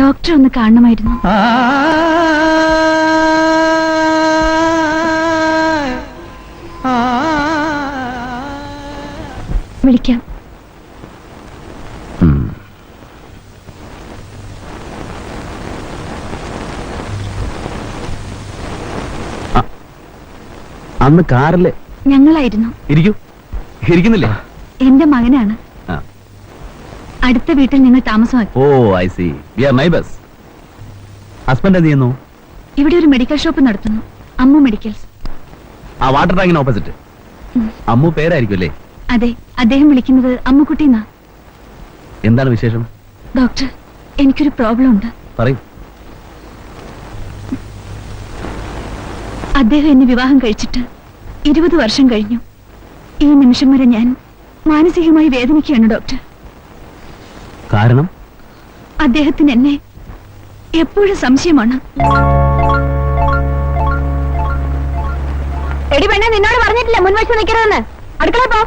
Doctor ഒന്ന് കാണണമായിരുന്നു. വിളിക്കാം. അന്ന് കാറില് ഞങ്ങളായിരുന്നു. ഇരിക്കുന്നില്ലേ? എന്റെ മകനാണ്. അടുത്ത വീട്ടിൽ ഞങ്ങൾ താമസമാക്കി. Oh I see. We are neighbours. Husband എന്ത് ചെയ്യുന്നു? ഇവിടെ ഒരു മെഡിക്കൽ ഷോപ്പ് നടത്തുന്നു, അമ്മു മെഡിക്കൽസ്. ആ വാട്ടർ ടാങ്കിന് ഓപ്പോസിറ്റ്. അമ്മു പേരായിരിക്കും അല്ലേ? അതെ, അദ്ദേഹം വിളിക്കുന്നത് അമ്മുക്കുട്ടിന്നാ. എന്താണ് വിശേഷം? ഡോക്ടർ, എനിക്കൊരു പ്രോബ്ലം ഉണ്ട്. പറയൂ. അദ്ദേഹം എന്നെ വിവാഹം കഴിച്ചിട്ട് 20 വർഷം കഴിഞ്ഞു. ഈ നിമിഷം വരെ ഞാൻ മാനസികമായി വേദനിക്കുകയാണ് ഡോക്ടർ. കാരണം? അദ്ദേഹത്തിന് എന്നെ എപ്പോഴും സംശയമാണ്. എടി പെണ്ണ, നിന്നോട് പറഞ്ഞിട്ടില്ല മുൻവശത്ത് നിൽക്കരുതെന്ന്. അടുക്കള പോ.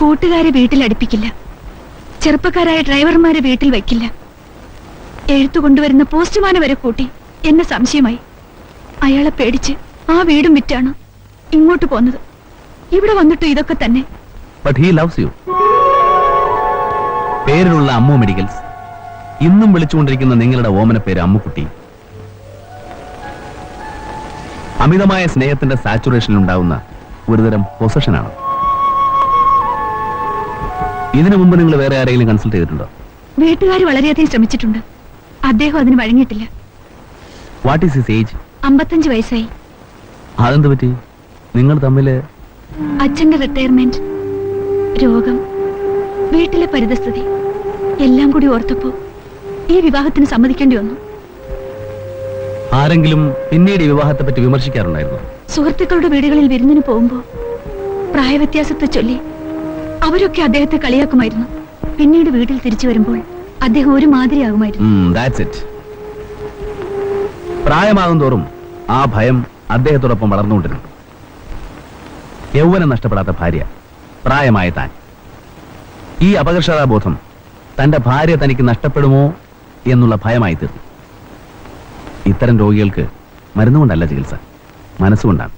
കൂട്ടുകാരെ വീട്ടിൽ അടുപ്പിക്കില്ല, ചെറുപ്പക്കാരായ ഡ്രൈവർമാരെ വീട്ടിൽ വയ്ക്കില്ല. എഴുത്തു കൊണ്ടുവരുന്ന പോസ്റ്റ്മാനെ വരെ കൂട്ടി എന്നെ സംശയമായി. അയാളെ പേടിച്ച് ആ വീടും വിറ്റാണ് ഇങ്ങോട്ട് പോന്നത്. ഇവിടെ വന്നിട്ട് ഇതൊക്കെ തന്നെ. But he loves you. പേരിലുള്ള അമ്മു മെഡിക്കൽസ്, ഇന്നും വിളിച്ചുകൊണ്ടിരിക്കുന്ന നിങ്ങളുടെ ഓമന പേര് അമ്മുക്കുട്ടി. അമിതമായ സ്നേഹത്തിന്റെ സാച്ചുറേഷനിൽ ഉണ്ടാവുന്ന ഒരുതരം പൊസഷനാണ്. ഇതിനു മുമ്പ് നിങ്ങൾ വേറെ ആരെങ്കിലും കൺസൾട്ട് ചെയ്തിട്ടുണ്ടോ? വീട്ടുകാർ വളരെയധികം ശ്രമിച്ചിട്ടുണ്ട്. അദ്ദേഹം അതിന് വഴങ്ങിയിട്ടില്ല. What is his age? 55 വയസ്സായി. അതെന്ത് പറ്റി? നിങ്ങൾ തമ്മില്? അച്ഛന്റെ റിട്ടയർമെന്റ്, രോഗം, വീട്ടിലെ പരിതസ്ഥിതി എല്ലാം കൂടി ഓർത്തപ്പോ ഈ വിവാഹത്തിന് സമ്മതിക്കേണ്ടി വന്നു. ആരെങ്കിലും പിന്നീട് ഈ വിവാഹത്തെ പറ്റി വിമർശിക്കാറുണ്ടായിരുന്നു? സുഹൃത്തുക്കളുടെ വീടുകളിൽ വിരുന്നിന് പോകുമ്പോ പ്രായവ്യത്യാസത്തെ ചൊല്ലി അവരൊക്കെ അദ്ദേഹത്തെ കളിയാക്കുമായിരുന്നു. പിന്നീട് വീട്ടിൽ തിരിച്ചു വരുമ്പോൾ അദ്ദേഹം ഒരു മാതിരിയാകുമായിരുന്നു. പ്രായമാകും തോറും ആ ഭയം അദ്ദേഹത്തോടൊപ്പം വളർന്നുകൊണ്ടിരുന്നു. യൗവനം നഷ്ടപ്പെടാത്ത ഭാര്യ, പ്രായമായ താൻ. ഈ അപകർഷതാബോധം തന്റെ ഭാര്യ തനിക്ക് നഷ്ടപ്പെടുമോ എന്നുള്ള ഭയമായി തീർന്നു. ഇത്തരം രോഗികൾക്ക് മരുന്നുകൊണ്ടല്ല ചികിത്സ, മനസ്സുകൊണ്ടാണ്.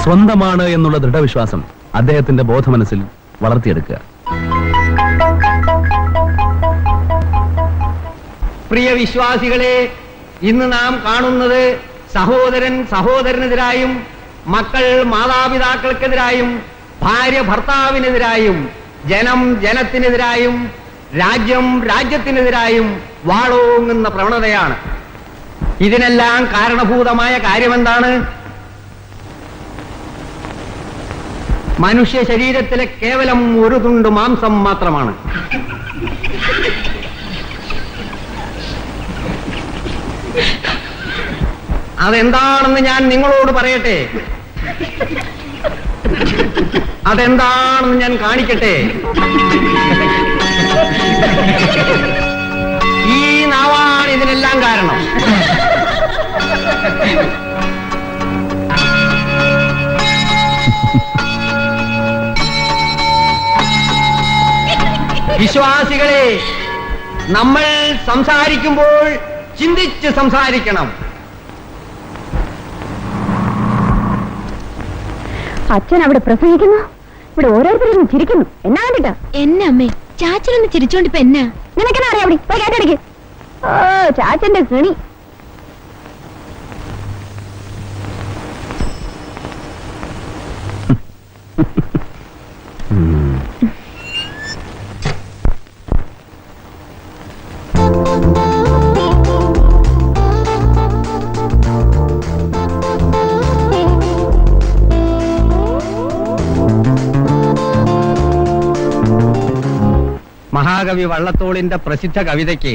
സ്വന്തമാണ് എന്നുള്ള ദൃഢവിശ്വാസം അദ്ദേഹത്തിന്റെ ബോധമനസ്സിൽ വളർത്തിയെടുക്കുക. പ്രിയ വിശ്വാസികളെ, ഇന്ന് നാം കാണുന്നത് സഹോദരൻ സഹോദരനെതിരായും, മക്കൾ മാതാപിതാക്കൾക്കെതിരായും, ഭാര്യ ഭർത്താവിനെതിരായും, ജനം ജനത്തിനെതിരായും, രാജ്യം രാജ്യത്തിനെതിരായും വാളോങ്ങുന്ന പ്രവണതയാണ്. ഇതിനെല്ലാം കാരണഭൂതമായ കാര്യമെന്താണ്? മനുഷ്യ ശരീരത്തിലെ കേവലം ഒരു തുണ്ട് മാംസം മാത്രമാണ്. അതെന്താണെന്ന് ഞാൻ നിങ്ങളോട് പറയട്ടെ, അതെന്താണെന്ന് ഞാൻ കാണിക്കട്ടെ. ഈ നാവാണ് ഇതിനെല്ലാം കാരണം. വിശ്വാസികളെ, നമ്മൾ സംസാരിക്കുമ്പോൾ ചിന്തിച്ച് സംസാരിക്കണം. അച്ഛൻ അവിടെ പ്രസംഗിക്കുന്നു, ഇവിടെ ഓരോരുത്തരും ചിരിക്കുന്നു. എന്നാ കണ്ടിട്ടാ? എന്നെ അമ്മേ, ചാച്ചനൊന്ന് ചിരിച്ചോണ്ടിപ്പോ എന്നാ? നിനക്കെന്നാ അറിയാം? പോയി കേട്ടടിക്ക്. ഓ, ചാച്ചന്റെ കണി. മഹാകവി വള്ളത്തോളിന്റെ പ്രസിദ്ധ കവിതയ്ക്ക്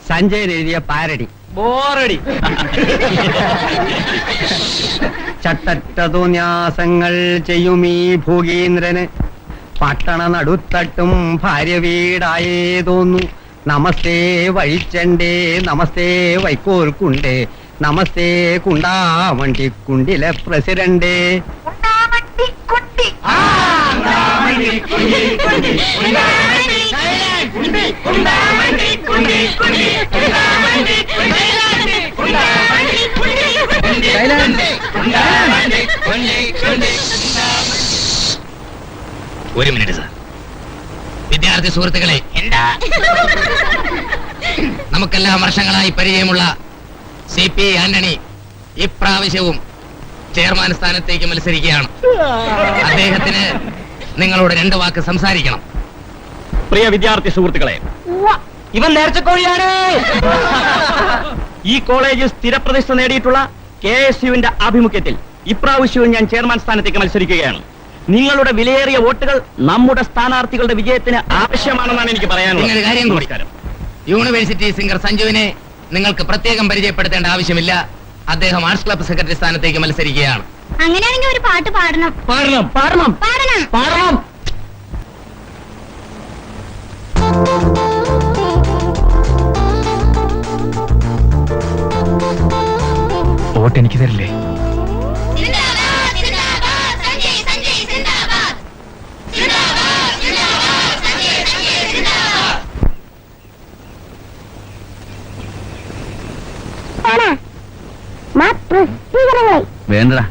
സഞ്ജയൻ എഴുതിയ പാരടി. ബോറടി. ചട്ടറ്റതുന്യാസങ്ങൾ ചെയ്യുമീ ഭൂകീന്ദ്രന്, പട്ടണ നടുത്തട്ടും ഭാര്യ വീടായേ തോന്നു. നമസ്തേ വഴിച്ചണ്ടേ, നമസ്തേ വൈക്കോൽക്കുണ്ടേ, നമസ്തേ കുണ്ടാവണ്ടി കുണ്ടിലെ പ്രസിഡന്റ്. ഒരു മിനിറ്റ് സാർ. വിദ്യാർത്ഥി സുഹൃത്തുക്കളെ, എന്താ നമുക്കെല്ലാം വർഷങ്ങളായി പരിചയമുള്ള CP ആന്റണി ഇപ്രാവശ്യവും ചെയർമാൻ സ്ഥാനത്തേക്ക് മത്സരിക്കുകയാണ്. അദ്ദേഹത്തിന് നിങ്ങളോട് 2 വാക്ക് സംസാരിക്കണം. പ്രിയ വിദ്യാർത്ഥി സുഹൃത്തുക്കളെ, ഇവൻ നേർച്ചക്കോഴിയാണ്. ഈ കോളേജ് സ്ഥിരപ്രതിഷ്ഠ നേടിയിട്ടുള്ള KSUവിന്റെ ആഭിമുഖ്യത്തിൽ ഇപ്രാവശ്യവും ഞാൻ ചെയർമാൻ സ്ഥാനത്തേക്ക് മത്സരിക്കുകയാണ്. നിങ്ങളുടെ വിലയേറിയ വോട്ടുകൾ നമ്മുടെ സ്ഥാനാർത്ഥികളുടെ വിജയത്തിന് ആവശ്യമാണെന്നാണ് എനിക്ക് പറയാനുള്ളത്. ഒരു കാര്യം കൂടി, യൂണിവേഴ്സിറ്റി സിംഗർ സഞ്ജുവിനെ നിങ്ങൾക്ക് പ്രത്യേകം പരിചയപ്പെടുത്തേണ്ട ആവശ്യമില്ല. അദ്ദേഹം ആർട്സ് ക്ലബ്ബ് സെക്രട്ടറി സ്ഥാനത്തേക്ക് മത്സരിക്കുകയാണ്. അങ്ങനെയാണെങ്കിൽ ഒരു പാട്ട് പാടണം. പാടണം പാടണം പാടണം. പാടണം. വോട്ട് എനിക്ക് തരില്ലേ? സിന്ദാബാദ്, സിന്ദാബാദ്, സഞ്ജയ്, സഞ്ജയ്, സിന്ദാബാദ്. സിന്ദാബാദ്, സിന്ദാബാദ്, സഞ്ജയ്, സഞ്ജയ്, സിന്ദാബാദ്. വേണ്ടടാ.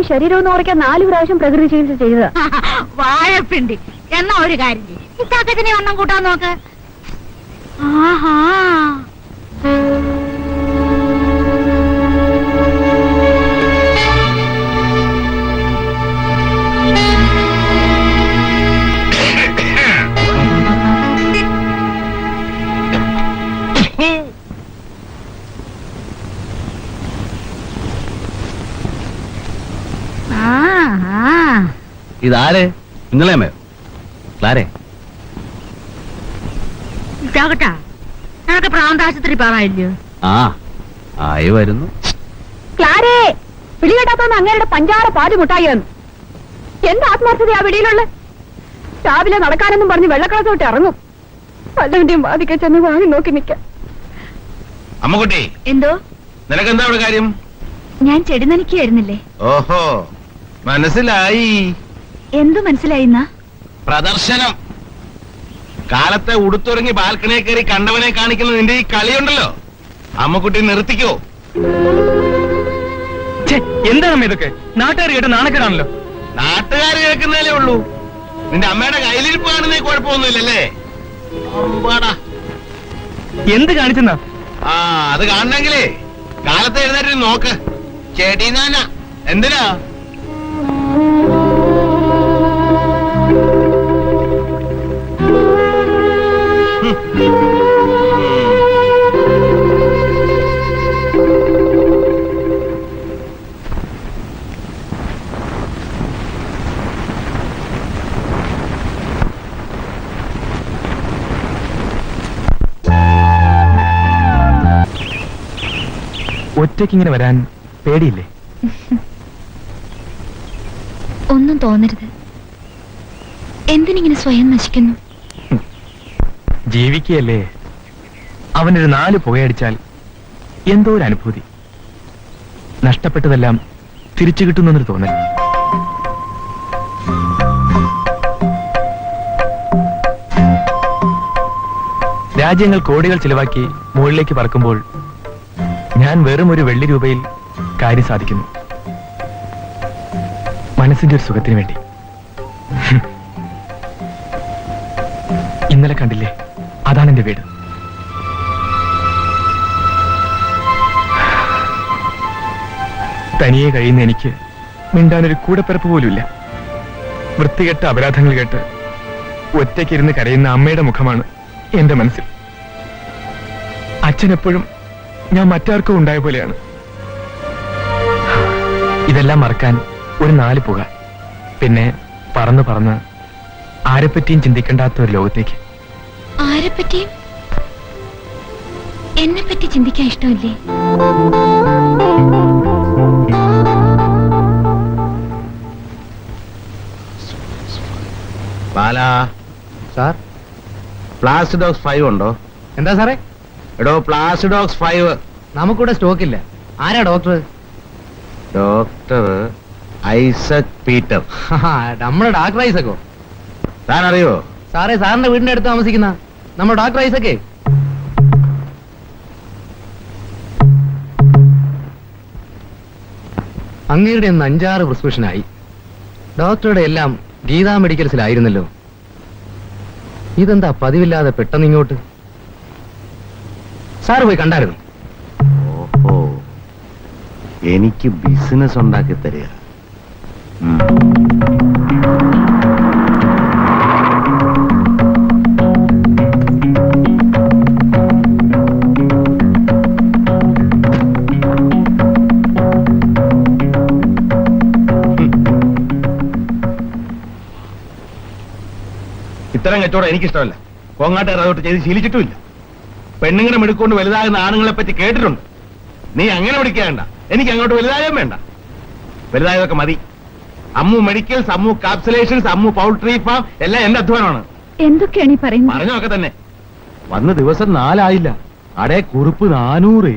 ശരീരം എന്ന് കുറയ്ക്കാൻ 4 പ്രാവശ്യം പ്രകൃതി ചികിത്സ ചെയ്തതാ. വാഴപ്പിണ്ടി. എന്നാ ഒരു കാര്യം ചെയ്യ്. ഇത്താക്കത്തിന് ഒന്നും കൂട്ടാൻ നോക്ക്. ആഹാ. ഇതാര്? നിങ്ങളേമയോ? ക്ലാരെ? ഇതാകട്ടാ, നിനക്ക് പ്രാന്താശുപത്രി പോകാനില്ലയോ? ആ, ആയി വരുന്നു. ക്ലാരേ, പിടികെട്ടാത്തോന്ന് അങ്ങേരുടെ പഞ്ചാര പാല് മുട്ടായിന്ന്. എന്ത് ആത്മാർത്ഥതയാ വെളിയിലുള്ള? രാവിലെ നടക്കാനെന്നും പറഞ്ഞ് വെള്ളക്കളത്ത് വിട്ട് ഇറങ്ങും. വല്ലവന്റെയും ബാധിക്ക ചെന്ന് വാങ്ങി നോക്കി നിൽക്കാം. അമ്മുകുട്ടി, എന്തോ? നിനക്കെന്താ അവിടെ കാര്യം? ഞാൻ ചെടി നനയ്ക്കായിരുന്നില്ലേ? ഓഹോ, മനസ്സിലായി. എന്തു മനസ്സിലായിന്നാ? പ്രദർശനം. കാലത്തെ ഉടുത്തുറങ്ങി ബാൽക്കണിയെ കയറി കണ്ടവനെ കാണിക്കുന്ന നിന്റെ ഈ കളിയുണ്ടല്ലോ, അമ്മുകുട്ടി നിർത്തിക്കോ. എന്താണ് ഇതൊക്കെ? നാട്ടുകാർ കേട്ട് നാണക്കേടാണല്ലോ. നാട്ടുകാർ കേൾക്കുന്നതല്ലേ ഉള്ളൂ. നിന്റെ അമ്മയുടെ കയ്യിലിരിപ്പ് കാണുന്നേ കുഴപ്പമൊന്നുമില്ലല്ലേ? അമ്പാടാ. എന്ത് കാണിച്ചെന്നാ? ആ, അത് കാണണെങ്കിലേ കാലത്ത് എഴുന്നേറ്റ് നോക്ക്. ചെടി നാന. എന്തിനാ? ഒറ്റയ്ക്കിങ്ങനെ വരാൻ പേടിയില്ലേ? ഒന്നും തോന്നരുത്. എന്തിനിങ്ങനെ സ്വയം നശിക്കുന്നു? ജീവിക്കുകയല്ലേ. അവനൊരു 4 പുകയടിച്ചാൽ എന്തോ ഒരു അനുഭൂതി. നഷ്ടപ്പെട്ടതെല്ലാം തിരിച്ചു കിട്ടുന്നൊരു തോന്നൽ. രാജ്യങ്ങൾ കോടികൾ ചിലവാക്കി മുകളിലേക്ക് പറക്കുമ്പോൾ ഞാൻ വെറും ഒരു വെള്ളി രൂപയിൽ കാര്യം സാധിക്കുന്നു. മനസ്സിന്റെ ഒരു സുഖത്തിന് വേണ്ടി. ഇന്നലെ കണ്ടില്ലേ, അതാണ് എന്റെ വീട്. തനിയെ കഴിയുന്ന എനിക്ക് മിണ്ടാനൊരു കൂടപ്പിറപ്പ് പോലുമില്ല. വൃത്തികെട്ട അപരാധങ്ങൾ കേട്ട് ഒറ്റയ്ക്കിരുന്ന് കരയുന്ന അമ്മയുടെ മുഖമാണ് എന്റെ മനസ്സിൽ. അച്ഛനെപ്പോഴും ഞാൻ മറ്റാർക്കും ഉണ്ടായ പോലെയാണ്. ഇതെല്ലാം മറക്കാൻ ഒരു 4 പുക, പിന്നെ പറന്ന് പറന്ന് ആരെപ്പറ്റിയും ചിന്തിക്കേണ്ടാത്ത ഒരു ലോകത്തേക്ക്. ആരെപ്പറ്റിയും? എന്നെ പറ്റി ചിന്തിക്കാൻ ഇഷ്ടമില്ലേ? ബാലാ സാർ, പ്ലാസിഡോക്സ് 5 ഉണ്ടോ? എന്താ സാറേ? എടോ, പ്ലാസിഡോക്സ് 5. നമുക്കിവിടെ സ്റ്റോക്ക് ഇല്ല. ആരാ ഡോക്ടർ? Doctor Isaac Peter. നമ്മുടെ ഡോക്ടർ ഐസക്കോ? താൻ അറിയോ? സാറേ, സാറിന്റെ വീടിന്റെ അടുത്ത് താമസിക്കുന്ന നമ്മുടെ ഡോക്ടർ ഐസക്കേ. അങ്ങയുടെ 5-6 പ്രിസ്ക്രിപ്ഷനായി. ഡോക്ടറുടെ എല്ലാം ഗീതാ മെഡിക്കൽസിലായിരുന്നല്ലോ. ഇതെന്താ പതിവില്ലാതെ പെട്ടെന്ന് ഇങ്ങോട്ട്? സാറ് പോയി കണ്ടായിരുന്നു? ഓഹോ, എനിക്ക് ബിസിനസ് ഉണ്ടാക്കി തരിക. ഇത്തരം കച്ചവടം എനിക്കിഷ്ടമല്ല. കോങ്ങാട്ടുകാർ അതോട്ട് ചെയ്ത് ശീലിച്ചിട്ടുമില്ല. പെണ്ണുങ്ങളെ മെടുക്കൊണ്ട് വലുതാകുന്ന ആണുങ്ങളെ പറ്റി കേട്ടിട്ടുണ്ട്. നീ അങ്ങനെ പിടിക്കേണ്ട. എനിക്ക് അങ്ങോട്ട് വലുതായാലും വേണ്ട. വലുതായതൊക്കെ മതി. Ammu medicals, Ammu capsulations, Ammu poultry farm എല്ലാം എന്റെ അധ്വാനമാണ്. എന്തൊക്കെയാണ് ഈ പറയുന്നത്? പറഞ്ഞൊക്കെ തന്നെ. വന്ന ദിവസം 4 ആയില്ല. അടേ കുറിപ്പ് 400.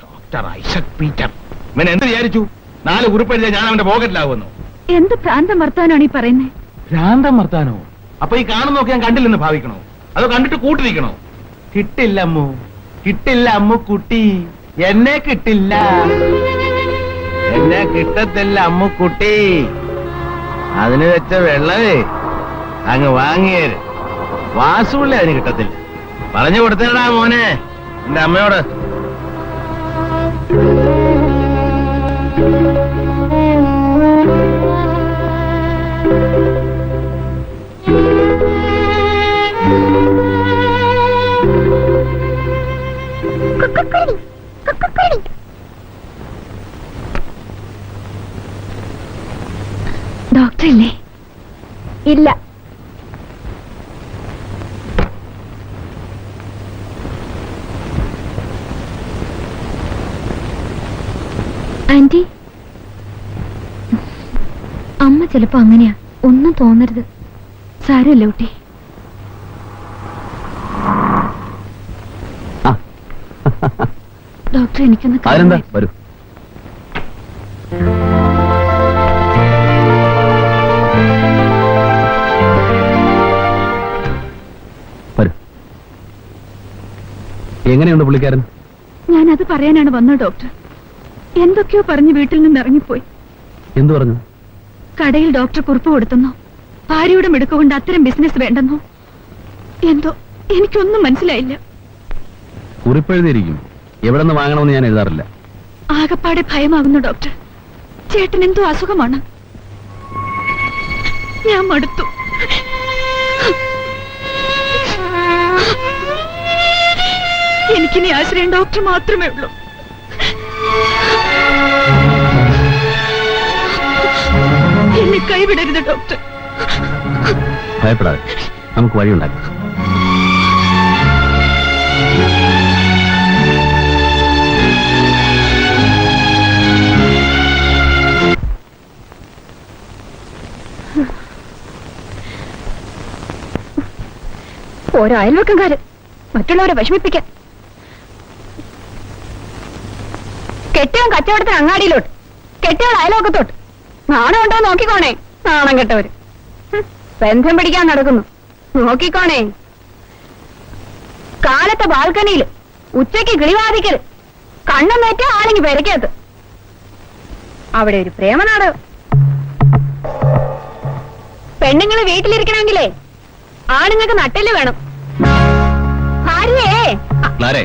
Doctor Isaac Peter. ഇവൻ എന്ത് വിചാരിച്ചു? 4 കുറിപ്പ് എഴുതിയാൽ ഞാൻ അവന്റെ പോക്കറ്റിലാകുമെന്നോ? എന്ത് ഭ്രാന്തം വർത്താനാണ് ഈ പറയുന്നത്? ഭ്രാന്തം വർത്താനോ? അപ്പൊ ഈ കാണുന്നൊക്കെ ഞാൻ കണ്ടില്ലെന്ന് ഭാവിക്കണോ? അതോ കണ്ടിട്ട് കൂട്ടിരിക്കണോ? കിട്ടില്ല അമ്മു, കിട്ടില്ല അമ്മു കുട്ടി. എന്നെ കിട്ടില്ല, എന്നെ കിട്ടത്തില്ല അമ്മു കുട്ടി. അതിന് വെച്ച വെള്ളമേ അങ്ങ് വാങ്ങിയേര്. വാസുള്ളേ അതിന് കിട്ടത്തില്ല. പറഞ്ഞു കൊടുത്തേടാ മോനെ എന്റെ അമ്മയോട്. ഡോക്ടറല്ലേ? ഇല്ല. ആന്റി, അമ്മ ചിലപ്പോ അങ്ങനെയാ. ഒന്നും തോന്നരുത്. സാരമല്ല കുട്ടി. ഡോക്ടർ, എനിക്കൊന്ന് അതിനെന്താ, വരൂ. വരൂ. എങ്ങനെയുണ്ട് പുള്ളിക്കാരൻ? ഞാനത് പറയാനാണ് വന്നത് ഡോക്ടർ. എന്തൊക്കെയോ പറഞ്ഞ് വീട്ടിൽ നിന്ന് ഇറങ്ങിപ്പോയി. എന്തു പറഞ്ഞു? കടയിൽ ഡോക്ടർ കുറിപ്പ് കൊടുത്തെന്നോ, ഭാര്യയുടെ മിടുക്കുകൊണ്ട് അത്തരം ബിസിനസ് വേണ്ടെന്നോ എന്തോ. എനിക്കൊന്നും മനസ്സിലായില്ല. കുറിപ്പെഴുതിയിരിക്കും. എവിടെ നിന്ന് വാങ്ങണമെന്ന് ഞാൻ എഴുതാറില്ല. ആകപ്പാടെ ഭയമാകുന്നു ഡോക്ടർ. ചേട്ടൻ എന്തോ അസുഖമാണ്. ഞാൻ മടുത്തു. എനിക്കിനി ആശ്രയം ഡോക്ടർ മാത്രമേ ഉള്ളൂ. എന്നെ കൈവിടരുത് ഡോക്ടർ. ഭയപ്പെടാതെ, നമുക്ക് വഴിയുണ്ടാക്കാം. ഓരോ അയൽവക്കംകാര് മറ്റുള്ളവരെ വിഷമിപ്പിക്കാൻ. കെട്ടിയവൻ കച്ചവടത്തിന് അങ്ങാടിയിലോട്ട്, കെട്ടിയവൾ അയൽവക്കത്തോട്ട്. നാണം ഉണ്ടോ നോക്കിക്കോണേ, നാണം കെട്ടവര്. ബന്ധം പിടിക്കാൻ നടക്കുന്നു, നോക്കിക്കോണേ. കാലത്തെ ബാൽക്കണിയില് ഉച്ചയ്ക്ക് കിളിവാതിക്കല്, കണ്ണും നേറ്റ ആണെങ്കിൽ പെരക്കകത്ത്. അവിടെ ഒരു പ്രേമനാടകം. പെണ്ണുങ്ങള് വീട്ടിലിരിക്കണമെങ്കിലേ ആണുങ്ങൾക്ക് നട്ടല് വേണം. ഭാര്യയെ ക്ലാരെ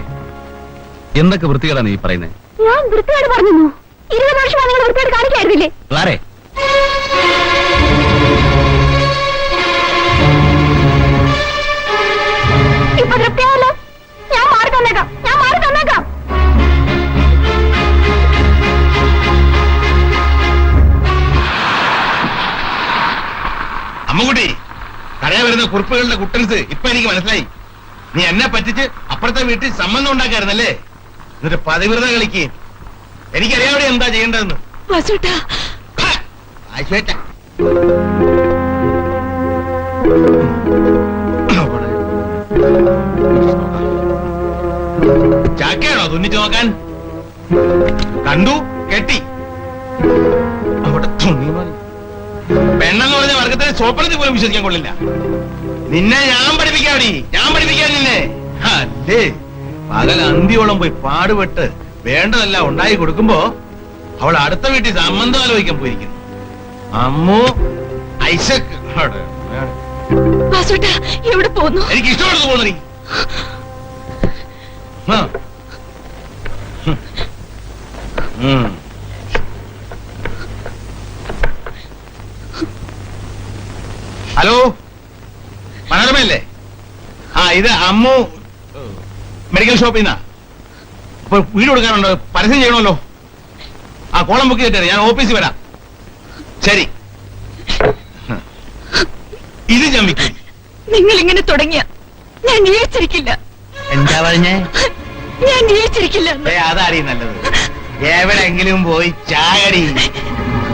എന്തൊക്കെ വൃത്തികേടാണ് നീ പറയുന്നത്? ഞാൻ വൃത്തികേട് പറഞ്ഞു. 20 വർഷമാണ് നിങ്ങൾ വൃത്തികേട് കാണിക്കായിരുന്നില്ലേ? ക്ലാരെ ഇപ്പൊ തൃപ്തിയാവല്ലോ. ഞാൻ മാറി തന്നേക്കാം. അമ്മുകുട്ടി, കടയിൽ വരുന്ന കുറിപ്പുകളുടെ കുട്ടൻസ് ഇപ്പൊ എനിക്ക് മനസ്സിലായി. നീ എന്നെ പറ്റിച്ച് അപ്പുറത്തെ വീട്ടിൽ സംബന്ധം ഉണ്ടാക്കായിരുന്നല്ലേ? എന്നിട്ട് പതിവ്രത കളിക്ക്. എനിക്കറിയാവിടെ എന്താ ചെയ്യേണ്ടതെന്ന്. ആശ്വേറ്റ ചാക്കയാണോ തുന്നിച്ചു നോക്കാൻ? കണ്ടു, കെട്ടി. അവിടെ തുണി മതി. പെണ്ണെന്ന് പറഞ്ഞ വർഗത്തിന് സോപ്പനത്തിൽ പോലും വിശ്വസിക്കാൻ കൊള്ളില്ല. നിന്നെ ഞാൻ പഠിപ്പിക്കാടി, ഞാൻ പഠിപ്പിക്കാൻ നിന്നെ. അല്ലേ പകൽ അന്തിയോളം പോയി പാടുപെട്ട് വേണ്ടതെല്ലാം ഉണ്ടായി കൊടുക്കുമ്പോ അവൾ അടുത്ത വീട്ടിൽ സംബന്ധം ആലോചിക്കാൻ പോയിരിക്കുന്നു. അമ്മു ഐസക് എവിടെ പോന്നു? എനിക്ക് ഇഷ്ടപ്പെടുന്നു പോന്നീ. ഹലോ, മനോരമയല്ലേ? ഇത് അമ്മു മെഡിക്കൽ ഷോപ്പിൽ നിന്നാ. ഇപ്പൊ വീട് കൊടുക്കാനുണ്ട്, പരസ്യം ചെയ്യണമല്ലോ. കോളം ബുക്ക് ചെയ്തിട്ട് ഞാൻ ഓഫീസിൽ വരാം. ശരി. ഇത് ഞാൻ വിൽക്കും. നിങ്ങൾ ഇങ്ങനെ തുടങ്ങിയ ഞാൻ ജീവിച്ചിരിക്കില്ല. എന്താ പറഞ്ഞേ? ഞാൻ ജീവിച്ചിരിക്കില്ല. അതാടി നല്ലത്. എവിടെങ്കിലും പോയി ചാകടി.